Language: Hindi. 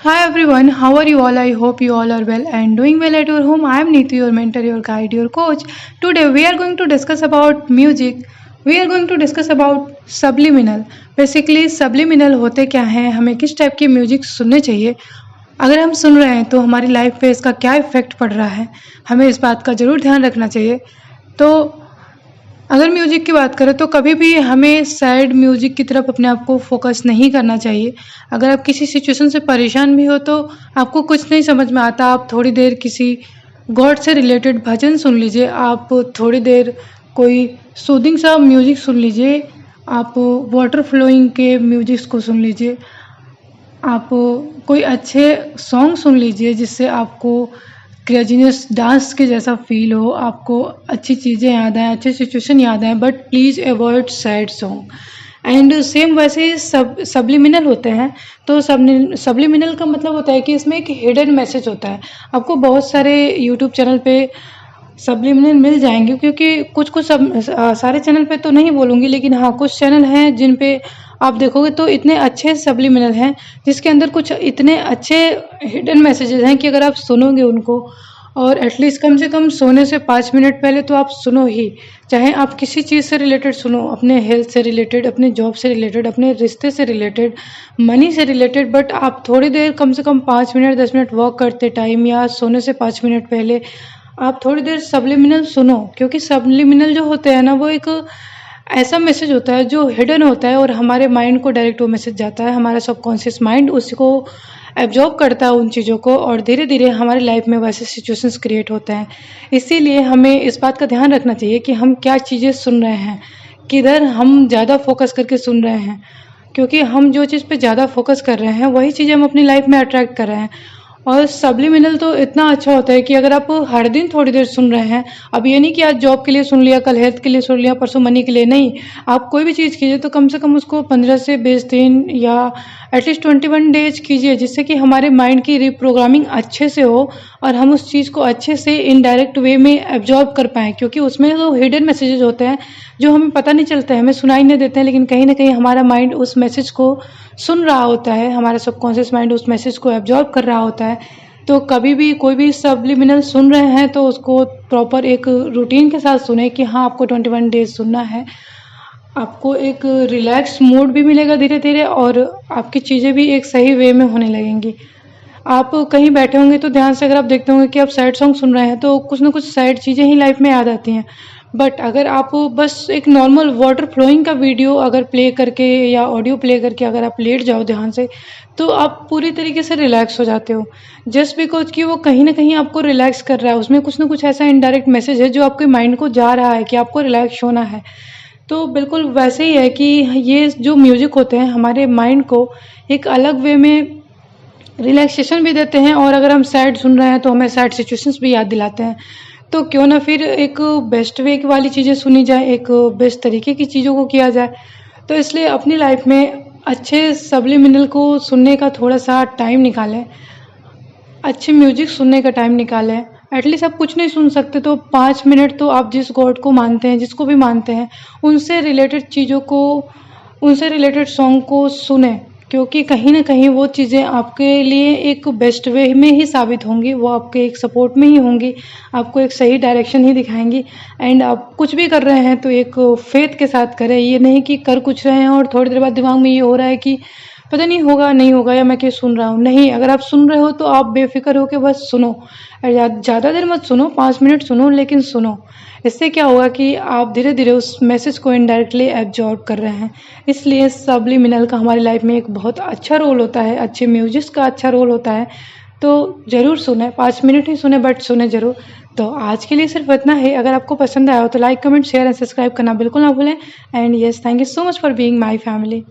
Hi everyone, how are you all? I hope you all are well and doing well at your home. I am Neetu, your mentor, your guide, your coach. Today we are going to discuss about music. We are going to discuss about subliminal. Basically subliminal होते क्या हैं, हमें किस टाइप की म्यूजिक सुनने चाहिए, अगर हम सुन रहे हैं तो हमारी लाइफ पे इसका क्या इफ़ेक्ट पड़ रहा है, हमें इस बात का ज़रूर ध्यान रखना चाहिए। तो अगर म्यूज़िक की बात करें तो कभी भी हमें सैड म्यूज़िक की तरफ अपने आप को फ़ोकस नहीं करना चाहिए। अगर आप किसी सिचुएशन से परेशान भी हो तो आपको कुछ नहीं समझ में आता, आप थोड़ी देर किसी गॉड से रिलेटेड भजन सुन लीजिए, आप थोड़ी देर कोई सूदिंग सा म्यूज़िक सुन लीजिए, आप वाटर फ्लोइंग के म्यूज़िक को सुन लीजिए, आप कोई अच्छे सॉन्ग सुन लीजिए जिससे आपको क्रेजीनेस डांस के जैसा फ़ील हो, आपको अच्छी चीज़ें याद आएँ, अच्छी सिचुएशन याद आएँ, but please avoid sad song. And same वैसे ही सब्लिमिनल होते हैं। तो सब्लिमिनल का मतलब होता है कि इसमें एक हिडन मैसेज होता है। आपको बहुत सारे यूट्यूब चैनल पे सब्लिमिनल मिल जाएंगे, क्योंकि कुछ सारे चैनल पे तो नहीं बोलूँगी, लेकिन हाँ कुछ चैनल हैं जिन पे आप देखोगे तो इतने अच्छे सब्लिमिनल हैं जिसके अंदर कुछ इतने अच्छे हिडन मैसेजेस हैं कि अगर आप सुनोगे उनको, और एटलीस्ट कम से कम सोने से 5 मिनट पहले तो आप सुनो ही। चाहे आप किसी चीज़ से रिलेटेड सुनो, अपने हेल्थ से रिलेटेड, अपने जॉब से रिलेटेड, अपने रिश्ते से रिलेटेड, मनी से रिलेटेड, बट आप थोड़ी देर कम से कम 5 मिनट 10 मिनट वॉक करते टाइम या सोने से 5 मिनट पहले आप थोड़ी देर सब्लिमिनल सुनो। क्योंकि सब्लिमिनल जो होते हैं ना, वो एक ऐसा मैसेज होता है जो हिडन होता है और हमारे माइंड को डायरेक्ट वो मैसेज जाता है, हमारा सबकॉन्शियस माइंड उसको एब्जॉर्ब करता है उन चीज़ों को, और धीरे धीरे हमारी लाइफ में वैसे सिचुएशंस क्रिएट होते हैं। इसीलिए हमें इस बात का ध्यान रखना चाहिए कि हम क्या चीज़ें सुन रहे हैं, किधर हम ज़्यादा फोकस करके सुन रहे हैं, क्योंकि हम जो चीज़ पे ज़्यादा फोकस कर रहे हैं वही चीज़ें हम अपनी लाइफ में अट्रैक्ट कर रहे हैं। और सब्लिमिनल तो इतना अच्छा होता है कि अगर आप हर दिन थोड़ी देर सुन रहे हैं, अब ये नहीं कि आज जॉब के लिए सुन लिया, कल हेल्थ के लिए सुन लिया, परसों मनी के लिए, नहीं, आप कोई भी चीज़ कीजिए तो कम से कम उसको 15 से 20 दिन या एटलीस्ट 21 डेज कीजिए, जिससे कि हमारे माइंड की रिप्रोग्रामिंग अच्छे से हो और हम उस चीज़ को अच्छे से इनडायरेक्ट वे में एब्जॉर्ब कर पाएँ। क्योंकि उसमें तो हिडन मैसेजेस होते हैं जो हमें पता नहीं चलता है, हमें सुनाई नहीं देते हैं, लेकिन कहीं ना कहीं हमारा माइंड उस मैसेज को सुन रहा होता है, हमारा सबकॉन्शियस माइंड उस मैसेज को एब्जॉर्ब कर रहा होता है। तो कभी भी कोई भी सब्लिमिनल सुन रहे हैं तो उसको प्रॉपर एक रूटीन के साथ सुने कि हाँ आपको 21 डेज सुनना है। आपको एक रिलैक्स मूड भी मिलेगा धीरे धीरे, और आपकी चीज़ें भी एक सही वे में होने लगेंगी। आप कहीं बैठे होंगे तो ध्यान से अगर आप देखते होंगे कि आप सैड सॉन्ग सुन रहे हैं तो कुछ ना कुछ सैड चीज़ें ही लाइफ में याद आती हैं। बट अगर आप बस एक नॉर्मल वाटर फ्लोइंग का वीडियो अगर प्ले करके या ऑडियो प्ले करके अगर आप लेट जाओ ध्यान से, तो आप पूरी तरीके से रिलैक्स हो जाते हो, जस्ट बिकॉज कि वो कहीं ना कहीं आपको रिलैक्स कर रहा है। उसमें कुछ ना कुछ ऐसा इनडायरेक्ट मैसेज है जो आपके माइंड को जा रहा है कि आपको रिलैक्स होना है। तो बिल्कुल वैसे ही है कि ये जो म्यूज़िक होते हैं हमारे माइंड को एक अलग वे में रिलैक्सेशन भी देते हैं, और अगर हम सैड सुन रहे हैं तो हमें सैड सिचुएशंस भी याद दिलाते हैं। तो क्यों ना फिर एक बेस्ट वे वाली चीज़ें सुनी जाए, एक बेस्ट तरीके की चीज़ों को किया जाए। तो इसलिए अपनी लाइफ में अच्छे सब्लिमिनल को सुनने का थोड़ा सा टाइम निकालें, अच्छे म्यूजिक सुनने का टाइम निकालें। एटलीस्ट आप कुछ नहीं सुन सकते तो 5 मिनट तो आप जिस गॉड को मानते हैं, जिसको भी मानते हैं, उनसे रिलेटेड चीज़ों को, उनसे रिलेटेड सॉन्ग को सुने, क्योंकि कहीं ना कहीं वो चीज़ें आपके लिए एक बेस्ट वे में ही साबित होंगी, वो आपके एक सपोर्ट में ही होंगी, आपको एक सही डायरेक्शन ही दिखाएंगी। एंड आप कुछ भी कर रहे हैं तो एक फेथ के साथ करें, ये नहीं कि कर कुछ रहे हैं और थोड़ी देर बाद दिमाग में ये हो रहा है कि पता नहीं होगा नहीं होगा या मैं क्या सुन रहा हूँ। नहीं, अगर आप सुन रहे हो तो आप बेफिक्र होकर बस सुनो, ज़्यादा देर मत सुनो, 5 मिनट सुनो, लेकिन सुनो। इससे क्या होगा कि आप धीरे धीरे उस मैसेज को इनडायरेक्टली एब्जॉर्ब कर रहे हैं। इसलिए सब्लिमिनल का हमारी लाइफ में एक बहुत अच्छा रोल होता है, अच्छे म्यूजिक का अच्छा रोल होता है। तो ज़रूर सुने, 5 मिनट ही सुने बट सुने ज़रूर। तो आज के लिए सिर्फ इतना है। अगर आपको पसंद आया हो तो like comment share and subscribe करना बिल्कुल ना भूलें। And yes, thank you so much for being my family.